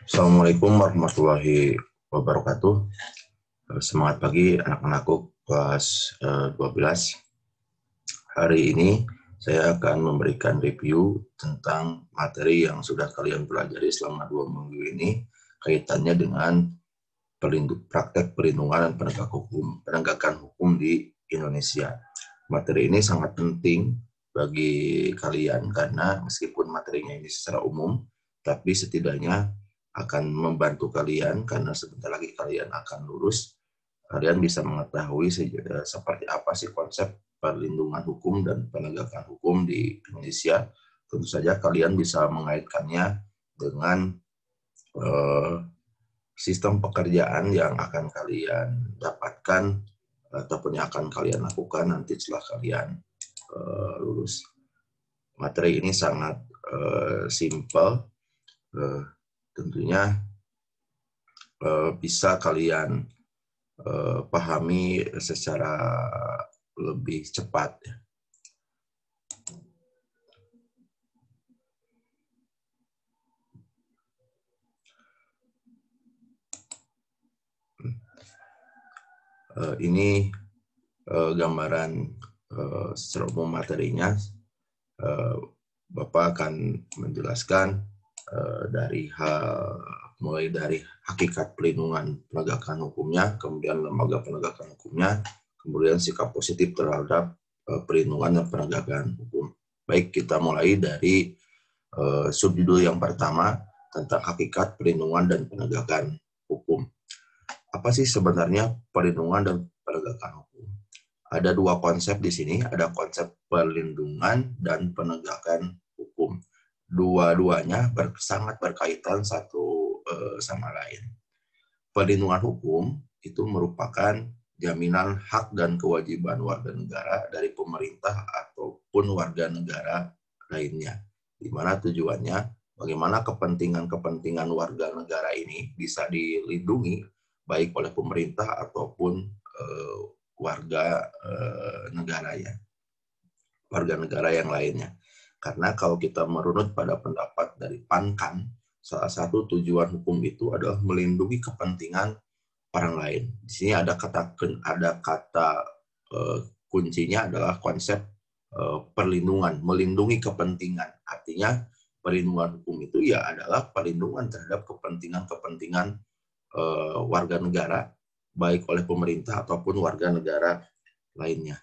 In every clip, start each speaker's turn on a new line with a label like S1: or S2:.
S1: Assalamualaikum warahmatullahi wabarakatuh. Semangat pagi anak-anakku kelas 12. Hari ini saya akan memberikan review tentang materi yang sudah kalian pelajari selama 2 minggu ini, kaitannya dengan praktek perlindungan dan penegakan hukum di Indonesia. Materi ini sangat penting bagi kalian karena meskipun materinya ini secara umum, tapi setidaknya akan membantu kalian karena sebentar lagi kalian akan lulus. Kalian bisa mengetahui seperti apa sih konsep perlindungan hukum dan penegakan hukum di Indonesia. Tentu saja kalian bisa mengaitkannya dengan sistem pekerjaan yang akan kalian dapatkan ataupun yang akan kalian lakukan nanti setelah kalian lulus. Materi ini sangat simple. Tentunya bisa kalian pahami secara lebih cepat. Ini gambaran secara umum materinya. Bapak akan menjelaskan mulai dari hakikat pelindungan penegakan hukumnya, kemudian lembaga penegakan hukumnya, kemudian sikap positif terhadap perlindungan dan penegakan hukum. Baik, kita mulai dari subjudul yang pertama tentang hakikat perlindungan dan penegakan hukum. Apa sih sebenarnya perlindungan dan penegakan hukum? Ada dua konsep di sini, ada konsep perlindungan dan penegakan hukum. Dua-duanya sangat berkaitan satu sama lain. Perlindungan hukum itu merupakan jaminan hak dan kewajiban warga negara dari pemerintah ataupun warga negara lainnya. Di mana tujuannya bagaimana kepentingan-kepentingan warga negara ini bisa dilindungi baik oleh pemerintah ataupun warga negara yang lainnya. Karena kalau kita merunut pada pendapat dari PANKAN, salah satu tujuan hukum itu adalah melindungi kepentingan orang lain. Di sini ada kata kuncinya adalah konsep perlindungan, melindungi kepentingan. Artinya perlindungan hukum itu ya adalah perlindungan terhadap kepentingan-kepentingan warga negara, baik oleh pemerintah ataupun warga negara lainnya.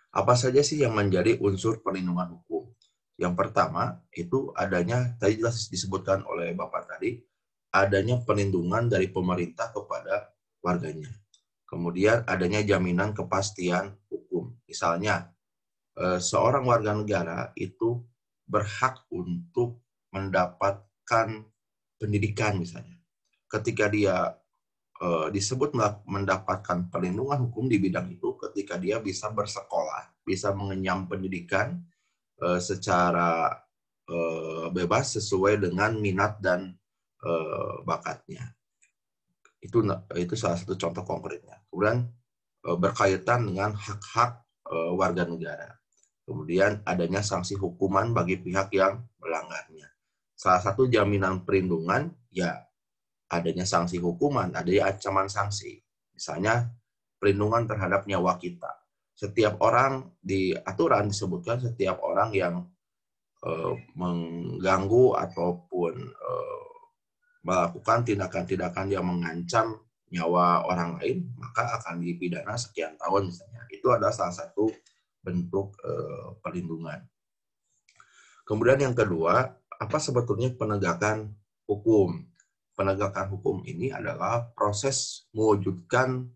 S1: Apa saja sih yang menjadi unsur perlindungan hukum? Yang pertama, itu adanya, tadi jelas disebutkan oleh Bapak tadi, adanya perlindungan dari pemerintah kepada warganya. Kemudian adanya jaminan kepastian hukum. Misalnya, seorang warga negara itu berhak untuk mendapatkan pendidikan misalnya. Ketika dia disebut mendapatkan perlindungan hukum di bidang itu ketika dia bisa bersekolah, bisa mengenyam pendidikan secara bebas sesuai dengan minat dan bakatnya. Itu salah satu contoh konkretnya. Kemudian berkaitan dengan hak-hak warga negara. Kemudian adanya sanksi hukuman bagi pihak yang melanggarnya. Salah satu jaminan perlindungan ya adanya sanksi hukuman, adanya ancaman sanksi. Misalnya, perlindungan terhadap nyawa kita. Setiap orang di aturan disebutkan setiap orang yang mengganggu ataupun melakukan tindakan-tindakan yang mengancam nyawa orang lain, maka akan dipidana sekian tahun misalnya. Itu adalah salah satu bentuk perlindungan. Kemudian yang kedua, apa sebetulnya penegakan hukum? Penegakan hukum ini adalah proses mewujudkan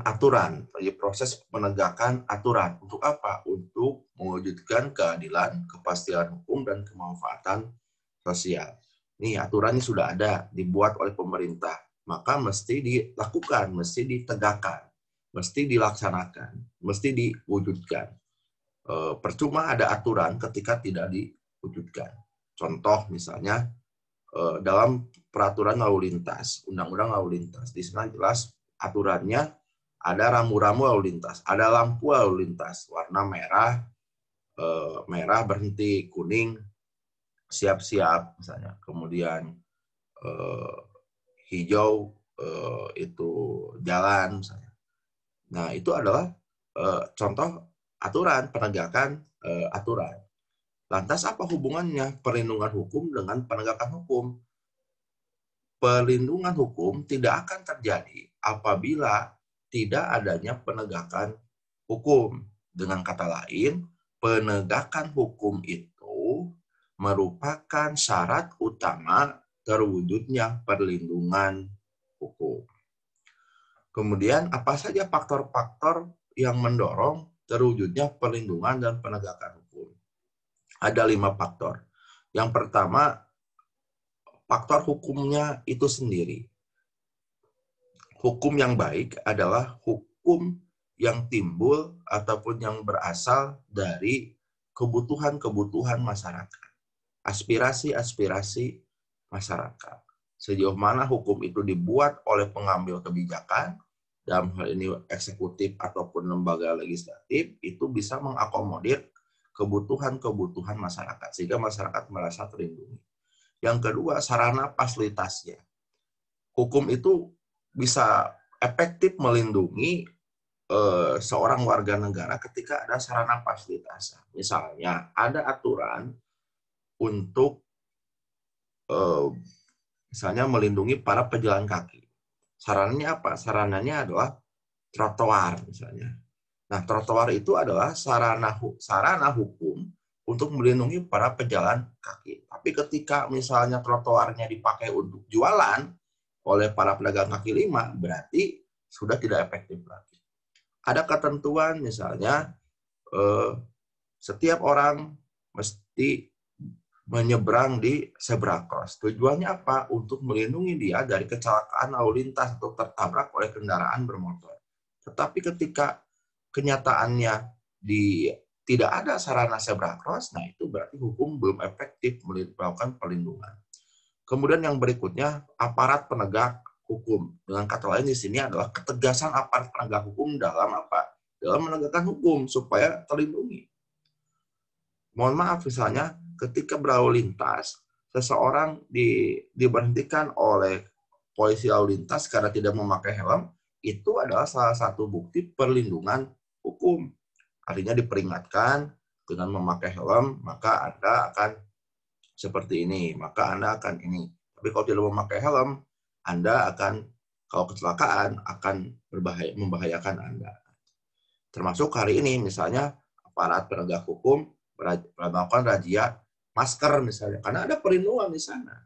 S1: aturan, proses penegakan aturan. Untuk apa? Untuk mewujudkan keadilan, kepastian hukum, dan kemanfaatan sosial. Nih, aturan ini sudah ada, dibuat oleh pemerintah. Maka mesti dilakukan, mesti ditegakkan, mesti dilaksanakan, mesti diwujudkan. Percuma ada aturan ketika tidak diwujudkan. Contoh misalnya, dalam peraturan lalu lintas, undang-undang lalu lintas, di sana jelas aturannya ada rambu-rambu lalu lintas, ada lampu lalu lintas, warna merah berhenti, kuning siap-siap misalnya, kemudian hijau itu jalan misalnya. Nah, itu adalah contoh aturan, penegakan aturan. Lantas apa hubungannya perlindungan hukum dengan penegakan hukum? Perlindungan hukum tidak akan terjadi apabila tidak adanya penegakan hukum. Dengan kata lain, penegakan hukum itu merupakan syarat utama terwujudnya perlindungan hukum. Kemudian, apa saja faktor-faktor yang mendorong terwujudnya perlindungan dan penegakan hukum? Ada 5 faktor. Yang pertama, faktor hukumnya itu sendiri. Hukum yang baik adalah hukum yang timbul ataupun yang berasal dari kebutuhan-kebutuhan masyarakat, aspirasi-aspirasi masyarakat. Sejauh mana hukum itu dibuat oleh pengambil kebijakan, dalam hal ini eksekutif ataupun lembaga legislatif, itu bisa mengakomodir kebutuhan-kebutuhan masyarakat, sehingga masyarakat merasa terlindungi. Yang kedua, sarana fasilitasnya. Hukum itu bisa efektif melindungi seorang warga negara ketika ada sarana fasilitas. Misalnya, ada aturan untuk misalnya melindungi para pejalan kaki. Sarananya apa? Sarananya adalah trotoar misalnya. Nah, trotoar itu adalah sarana hukum untuk melindungi para pejalan kaki. Tapi ketika misalnya trotoarnya dipakai untuk jualan oleh para pedagang kaki lima, berarti sudah tidak efektif lagi. Ada ketentuan misalnya setiap orang mesti menyeberang di zebra cross. Tujuannya apa? Untuk melindungi dia dari kecelakaan lalu lintas atau tertabrak oleh kendaraan bermotor. Tetapi ketika kenyataannya tidak ada sarana zebra cross, nah itu berarti hukum belum efektif melakukan perlindungan. Kemudian yang berikutnya, aparat penegak hukum. Dengan kata lain di sini adalah ketegasan aparat penegak hukum dalam apa? Dalam menegakkan hukum supaya terlindungi. Mohon maaf misalnya ketika berlalu lintas, seseorang diberhentikan oleh polisi lalu lintas karena tidak memakai helm, itu adalah salah satu bukti perlindungan hukum. Artinya diperingatkan dengan memakai helm, maka Anda akan seperti ini, maka Anda akan ini. Tapi kalau tidak memakai helm, Anda akan, kalau kecelakaan, akan membahayakan Anda. Termasuk hari ini, misalnya aparat penegak hukum melakukan razia masker misalnya, karena ada perlindungan di sana.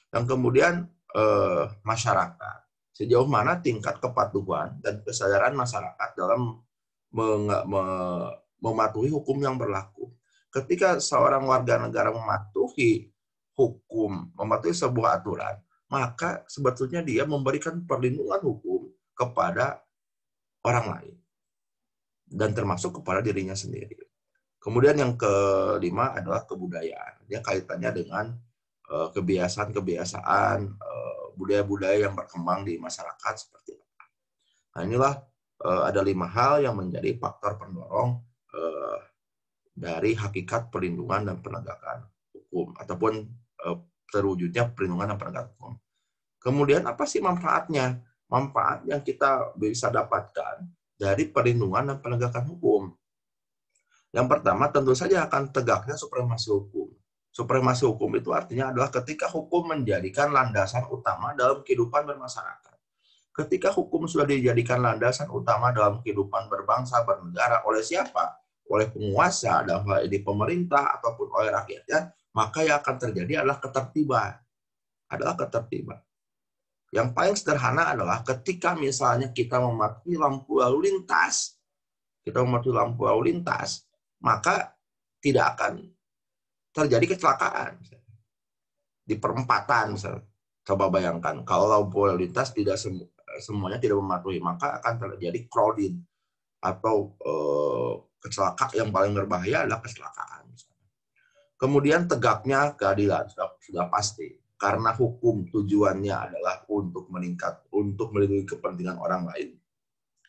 S1: Dan kemudian masyarakat, sejauh mana tingkat kepatuhan dan kesadaran masyarakat dalam mematuhi hukum yang berlaku. Ketika seorang warga negara mematuhi hukum, mematuhi sebuah aturan, maka sebetulnya dia memberikan perlindungan hukum kepada orang lain dan termasuk kepada dirinya sendiri. Kemudian yang kelima adalah kebudayaan. Dia kaitannya dengan kebiasaan-kebiasaan, budaya-budaya yang berkembang di masyarakat seperti apa. Nah, inilah ada 5 hal yang menjadi faktor pendorong dari hakikat perlindungan dan penegakan hukum ataupun terwujudnya perlindungan dan penegakan hukum. Kemudian apa sih manfaatnya? Manfaat yang kita bisa dapatkan dari perlindungan dan penegakan hukum. Yang pertama tentu saja akan tegaknya supremasi hukum. Supremasi hukum itu artinya adalah ketika hukum menjadikan landasan utama dalam kehidupan bermasyarakat. Ketika hukum sudah dijadikan landasan utama dalam kehidupan berbangsa, bernegara, oleh siapa? Oleh penguasa, dalam hal ini pemerintah, ataupun oleh rakyatnya, maka yang akan terjadi adalah ketertiban. Yang paling sederhana adalah ketika misalnya kita mematuhi lampu lalu lintas, maka tidak akan terjadi kecelakaan di perempatan misalnya. Coba bayangkan kalau lampu lalu lintas tidak semuanya tidak mematuhi, maka akan terjadi crowding atau kecelakaan yang paling berbahaya adalah kecelakaan. Kemudian tegaknya keadilan sudah pasti, karena hukum tujuannya adalah untuk melindungi kepentingan orang lain,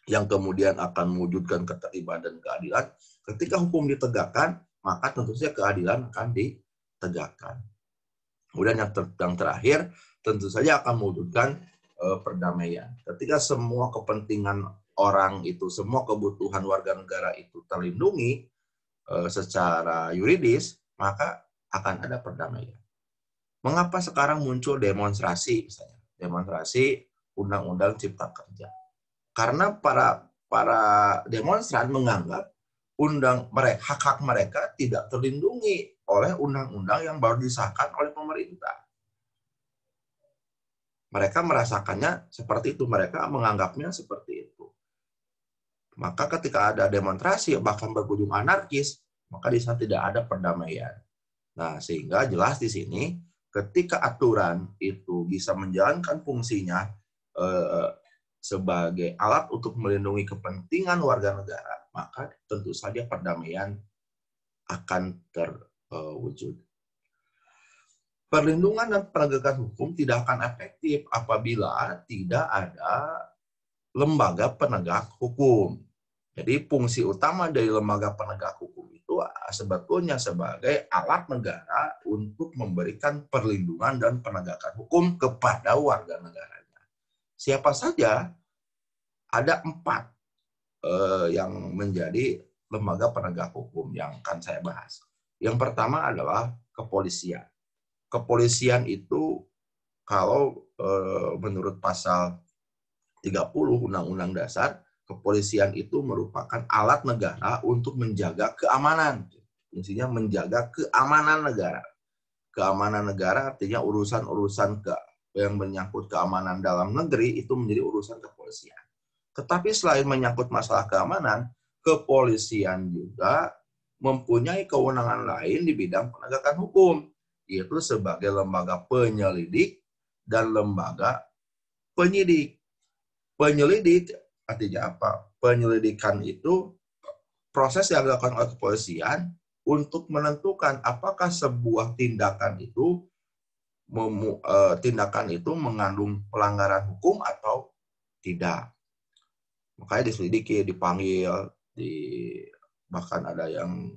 S1: yang kemudian akan mewujudkan ketertiban dan keadilan. Ketika hukum ditegakkan, maka tentu saja keadilan akan tegakkan. Kemudian yang terakhir, tentu saja akan mewujudkan perdamaian. Ketika semua kepentingan orang itu, semua kebutuhan warga negara itu terlindungi secara yuridis, maka akan ada perdamaian. Mengapa sekarang muncul demonstrasi, misalnya demonstrasi Undang-Undang Cipta Kerja? Karena para demonstran menganggap hak-hak mereka tidak terlindungi oleh undang-undang yang baru disahkan oleh pemerintah. Mereka merasakannya seperti itu, mereka menganggapnya seperti itu. Maka ketika ada demonstrasi bahkan berujung anarkis, maka di sana tidak ada perdamaian. Nah, sehingga jelas di sini ketika aturan itu bisa menjalankan fungsinya sebagai alat untuk melindungi kepentingan warga negara, maka tentu saja perdamaian akan terwujud. Perlindungan dan penegakan hukum tidak akan efektif apabila tidak ada lembaga penegak hukum. Jadi fungsi utama dari lembaga penegak hukum itu sebetulnya sebagai alat negara untuk memberikan perlindungan dan penegakan hukum kepada warga negaranya. Siapa saja? Ada 4 yang menjadi lembaga penegak hukum yang akan saya bahas. Yang pertama adalah kepolisian. Kepolisian itu kalau menurut pasal 30 Undang-Undang Dasar, kepolisian itu merupakan alat negara untuk menjaga keamanan. Fungsinya menjaga keamanan negara. Keamanan negara artinya urusan-urusan yang menyangkut keamanan dalam negeri itu menjadi urusan kepolisian. Tetapi selain menyangkut masalah keamanan, kepolisian juga mempunyai kewenangan lain di bidang penegakan hukum, yaitu sebagai lembaga penyelidik dan lembaga penyidik. Penyelidik artinya apa? Penyelidikan itu proses yang dilakukan oleh kepolisian untuk menentukan apakah sebuah tindakan itu mengandung pelanggaran hukum atau tidak. Makanya diselidiki, dipanggil, bahkan ada yang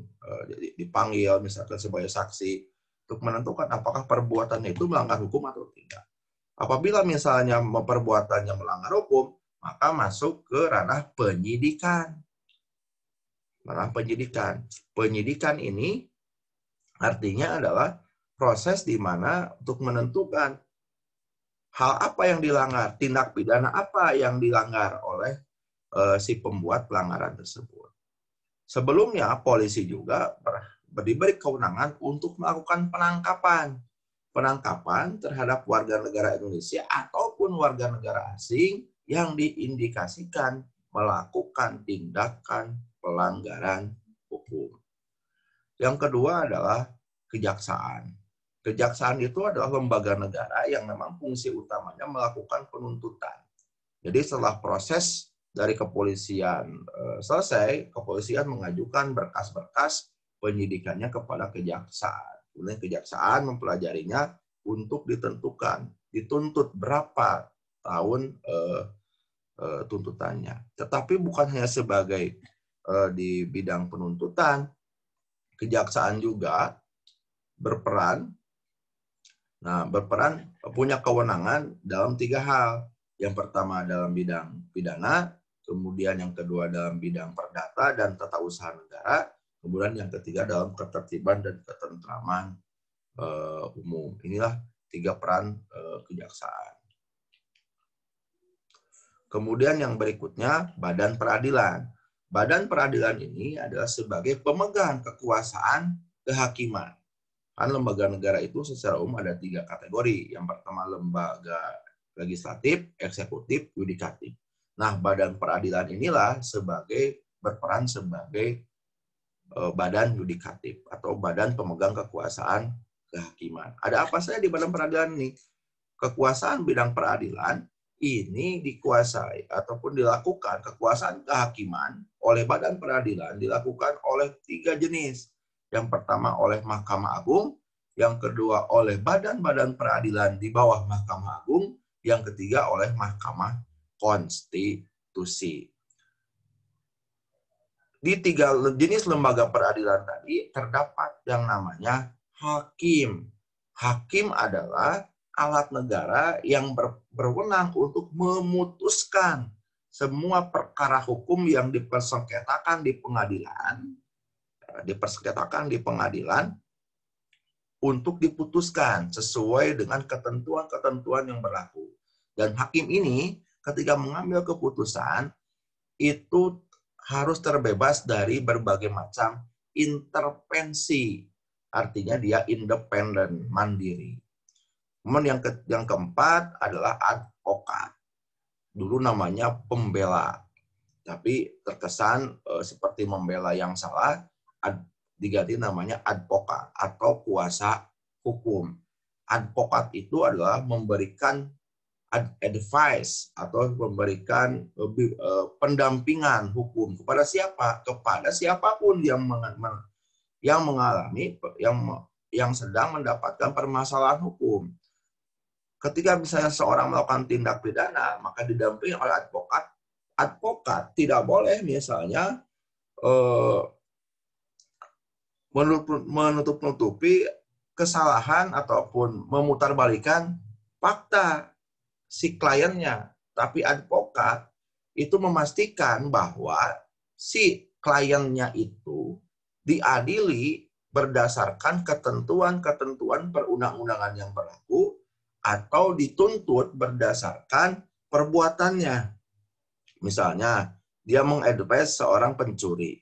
S1: dipanggil misalkan sebagai saksi untuk menentukan apakah perbuatannya itu melanggar hukum atau tidak. Apabila misalnya perbuatannya melanggar hukum, maka masuk ke ranah penyidikan. Ranah penyidikan. Penyidikan ini artinya adalah proses di mana untuk menentukan hal apa yang dilanggar, tindak pidana apa yang dilanggar oleh si pembuat pelanggaran tersebut. Sebelumnya, polisi juga diberi kewenangan untuk melakukan penangkapan terhadap warga negara Indonesia ataupun warga negara asing yang diindikasikan melakukan tindakan pelanggaran hukum. Yang kedua adalah kejaksaan. Kejaksaan itu adalah lembaga negara yang memang fungsi utamanya melakukan penuntutan. Jadi setelah proses dari kepolisian selesai, kepolisian mengajukan berkas-berkas penyidikannya kepada kejaksaan. Kemudian kejaksaan mempelajarinya untuk dituntut berapa tahun tuntutannya. Tetapi bukan hanya sebagai di bidang penuntutan, kejaksaan juga berperan punya kewenangan dalam 3 hal. Yang pertama dalam bidang pidana, kemudian yang kedua dalam bidang perdata dan tata usaha negara, kemudian yang ketiga dalam ketertiban dan ketentraman umum. Inilah 3 peran kejaksaan. Kemudian yang berikutnya, Badan Peradilan. Badan Peradilan ini adalah sebagai pemegang kekuasaan kehakiman. Kan lembaga negara itu secara umum ada 3 kategori. Yang pertama lembaga legislatif, eksekutif, yudikatif. Nah, Badan Peradilan inilah berperan sebagai badan yudikatif atau badan pemegang kekuasaan kehakiman. Ada apa saja di Badan Peradilan ini? Kekuasaan bidang peradilan ini dikuasai ataupun dilakukan kekuasaan kehakiman oleh Badan Peradilan dilakukan oleh 3 jenis. Yang pertama oleh Mahkamah Agung, yang kedua oleh badan-badan peradilan di bawah Mahkamah Agung, yang ketiga oleh Mahkamah Konstitusi. Di 3 jenis lembaga peradilan tadi terdapat yang namanya Hakim. Hakim adalah alat negara yang berwenang untuk memutuskan semua perkara hukum yang dipersengketakan di pengadilan untuk diputuskan sesuai dengan ketentuan-ketentuan yang berlaku. Dan hakim ini ketika mengambil keputusan itu harus terbebas dari berbagai macam intervensi. Artinya dia independen, mandiri. Kemudian yang keempat adalah advokat. Dulu namanya pembela. Tapi terkesan seperti membela yang salah, diganti namanya advokat atau kuasa hukum. Advokat itu adalah memberikan advice atau memberikan pendampingan hukum kepada siapa? Kepada siapapun yang mengalami yang sedang mendapatkan permasalahan hukum. Ketika misalnya seorang melakukan tindak pidana, maka didampingi oleh advokat. Advokat tidak boleh misalnya menutup-nutupi kesalahan ataupun memutarbalikan fakta si kliennya. Tapi advokat itu memastikan bahwa si kliennya itu diadili berdasarkan ketentuan-ketentuan perundang-undangan yang berlaku atau dituntut berdasarkan perbuatannya. Misalnya, dia mengadvise seorang pencuri.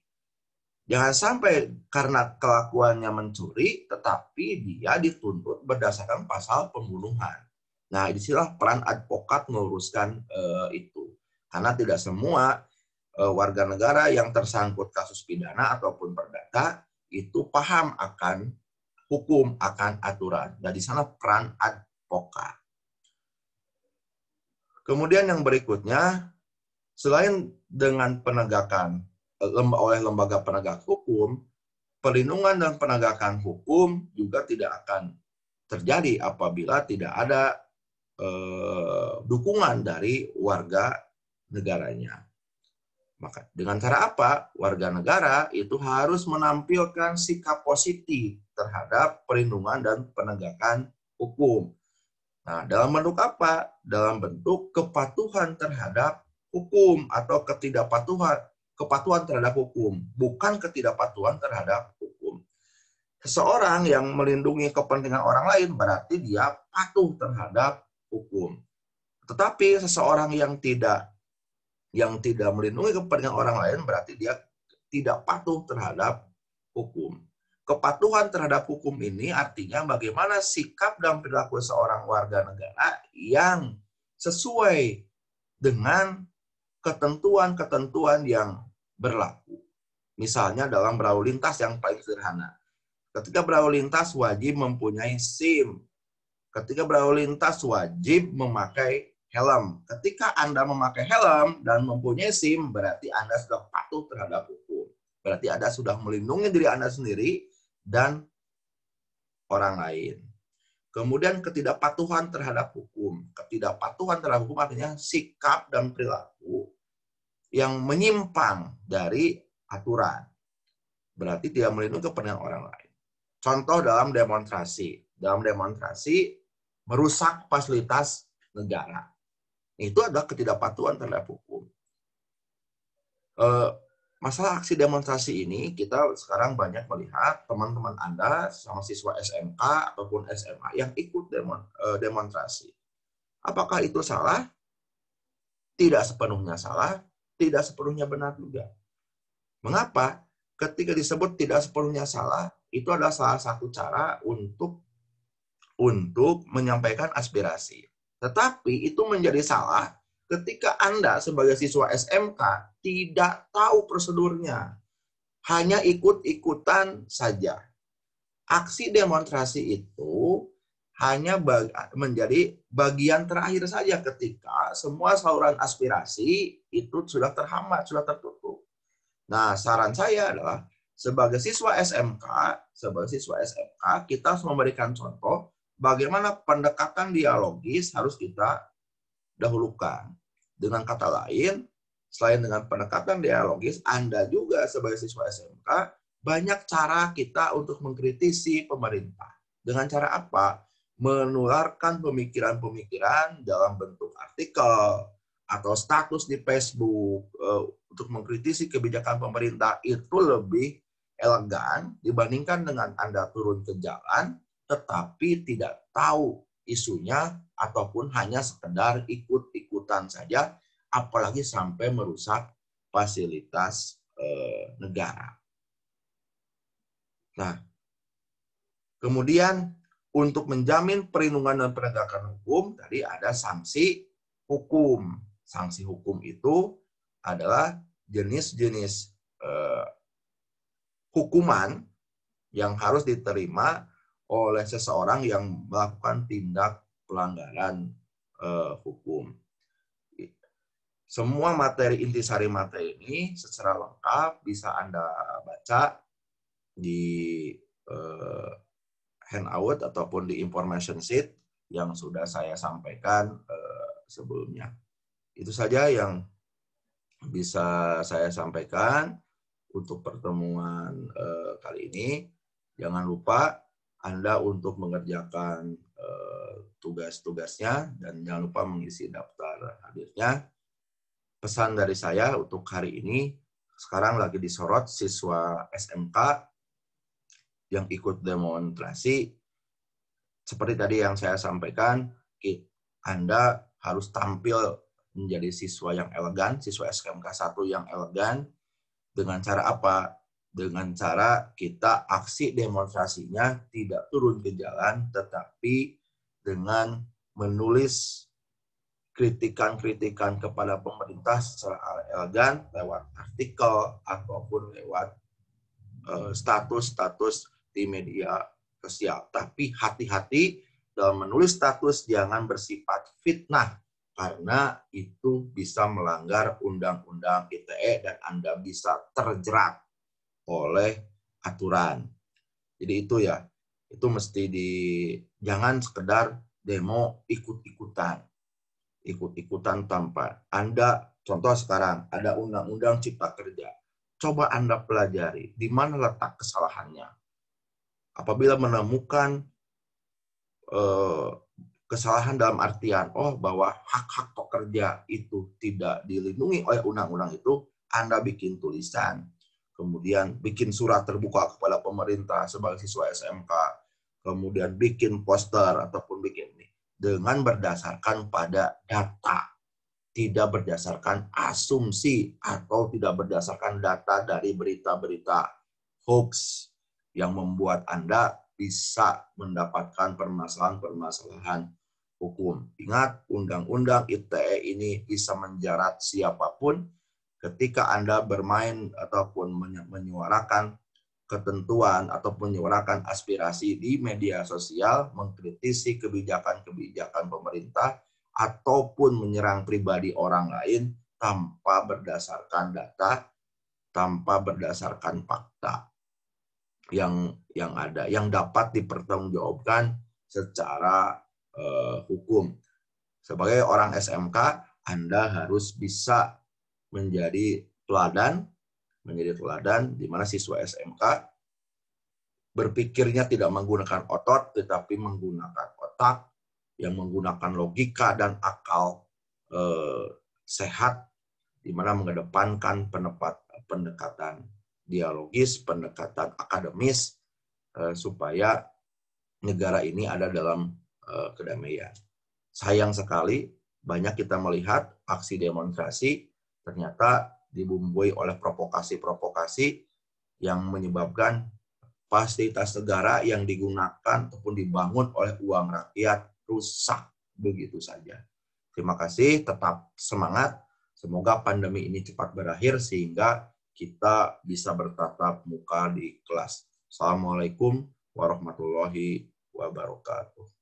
S1: Jangan sampai karena kelakuannya mencuri, tetapi dia dituntut berdasarkan pasal pembunuhan. Nah, disinilah peran advokat meluruskan itu. Karena tidak semua warga negara yang tersangkut kasus pidana ataupun perdata itu paham akan hukum, akan aturan. Dan di sana peran advokat. Kemudian yang berikutnya, selain dengan penegakan oleh lembaga penegak hukum, perlindungan dan penegakan hukum juga tidak akan terjadi apabila tidak ada dukungan dari warga negaranya. Maka dengan cara apa? Warga negara itu harus menampilkan sikap positif terhadap perlindungan dan penegakan hukum. Nah, dalam bentuk apa? Dalam bentuk kepatuhan terhadap hukum atau kepatuhan terhadap hukum, bukan ketidakpatuhan terhadap hukum. Seseorang yang melindungi kepentingan orang lain berarti dia patuh terhadap hukum. Tetapi seseorang yang tidak melindungi kepentingan orang lain berarti dia tidak patuh terhadap hukum. Kepatuhan terhadap hukum ini artinya bagaimana sikap dan perilaku seorang warga negara yang sesuai dengan ketentuan-ketentuan yang berlaku. Misalnya dalam berlalu lintas yang paling sederhana. Ketika berlalu lintas wajib mempunyai SIM. Ketika berlalu lintas wajib memakai helm. Ketika Anda memakai helm dan mempunyai SIM, berarti Anda sudah patuh terhadap hukum. Berarti Anda sudah melindungi diri Anda sendiri dan orang lain. Kemudian ketidakpatuhan terhadap hukum. Ketidakpatuhan terhadap hukum artinya sikap dan perilaku yang menyimpang dari aturan. Berarti tidak melindungi kepentingan orang lain. Contoh dalam demonstrasi. Dalam demonstrasi merusak fasilitas negara. Itu adalah ketidakpatuhan terhadap hukum. Masalah aksi demonstrasi ini, kita sekarang banyak melihat teman-teman Anda, sama siswa SMK ataupun SMA yang ikut demonstrasi. Apakah itu salah? Tidak sepenuhnya salah, tidak sepenuhnya benar juga. Mengapa? Ketika disebut tidak sepenuhnya salah, itu adalah salah satu cara untuk menyampaikan aspirasi. Tetapi itu menjadi salah ketika Anda sebagai siswa SMK tidak tahu prosedurnya, hanya ikut-ikutan saja. Aksi demonstrasi itu hanya menjadi bagian terakhir saja ketika semua saluran aspirasi itu sudah terhambat, sudah tertutup. Nah, saran saya adalah sebagai siswa SMK, kita harus memberikan contoh bagaimana pendekatan dialogis harus kita dahulukan. Dengan kata lain, selain dengan pendekatan dialogis, Anda juga sebagai siswa SMK banyak cara kita untuk mengkritisi pemerintah. Dengan cara apa? Menularkan pemikiran-pemikiran dalam bentuk artikel atau status di Facebook untuk mengkritisi kebijakan pemerintah itu lebih elegan dibandingkan dengan Anda turun ke jalan tetapi tidak tahu isunya ataupun hanya sekedar ikut-ikutan saja, apalagi sampai merusak fasilitas negara. Nah, kemudian untuk menjamin perlindungan dan penegakan hukum, tadi ada sanksi hukum. Sanksi hukum itu adalah jenis-jenis hukuman yang harus diterima oleh seseorang yang melakukan tindak pelanggaran hukum. Semua materi intisari materi ini secara lengkap bisa Anda baca di handout ataupun di information sheet yang sudah saya sampaikan sebelumnya. Itu saja yang bisa saya sampaikan untuk pertemuan kali ini. Jangan lupa Anda untuk mengerjakan tugas-tugasnya dan jangan lupa mengisi daftar hadirnya. Pesan dari saya untuk hari ini, sekarang lagi disorot siswa SMK yang ikut demonstrasi. Seperti tadi yang saya sampaikan, Anda harus tampil menjadi siswa yang elegan, siswa SMK 1 yang elegan. Dengan cara apa? Dengan cara kita aksi demonstrasinya tidak turun ke jalan, tetapi dengan menulis kritikan-kritikan kepada pemerintah secara elegan lewat artikel ataupun lewat status-status di media sosial. Tapi hati-hati dalam menulis status, jangan bersifat fitnah, karena itu bisa melanggar Undang-Undang ITE dan Anda bisa terjerat oleh aturan. Jadi itu ya, itu mesti jangan sekedar demo ikut-ikutan. Ikut-ikutan tanpa Anda, contoh sekarang ada Undang-Undang Cipta Kerja. Coba Anda pelajari di mana letak kesalahannya. Apabila menemukan kesalahan dalam artian bahwa hak-hak pekerja itu tidak dilindungi oleh undang-undang itu, Anda bikin tulisan, kemudian bikin surat terbuka kepada pemerintah sebagai siswa SMK, kemudian bikin poster ataupun bikin ini dengan berdasarkan pada data, tidak berdasarkan asumsi atau tidak berdasarkan data dari berita-berita hoax yang membuat Anda bisa mendapatkan permasalahan-permasalahan hukum. Ingat, Undang-Undang ITE ini bisa menjerat siapapun ketika Anda bermain ataupun menyuarakan ketentuan ataupun menyuarakan aspirasi di media sosial, mengkritisi kebijakan-kebijakan pemerintah, ataupun menyerang pribadi orang lain tanpa berdasarkan data, tanpa berdasarkan fakta yang ada, yang dapat dipertanggungjawabkan secara hukum. Sebagai orang SMK, Anda harus bisa menjadi teladan di mana siswa SMK berpikirnya tidak menggunakan otot, tetapi menggunakan otak, yang menggunakan logika dan akal sehat, di mana mengedepankan pendekatan dialogis, pendekatan akademis, supaya negara ini ada dalam kedamaian. Sayang sekali, banyak kita melihat aksi demonstrasi ternyata dibumbui oleh provokasi-provokasi yang menyebabkan fasilitas negara yang digunakan ataupun dibangun oleh uang rakyat rusak begitu saja. Terima kasih, tetap semangat. Semoga pandemi ini cepat berakhir sehingga kita bisa bertatap muka di kelas. Assalamualaikum warahmatullahi wabarakatuh.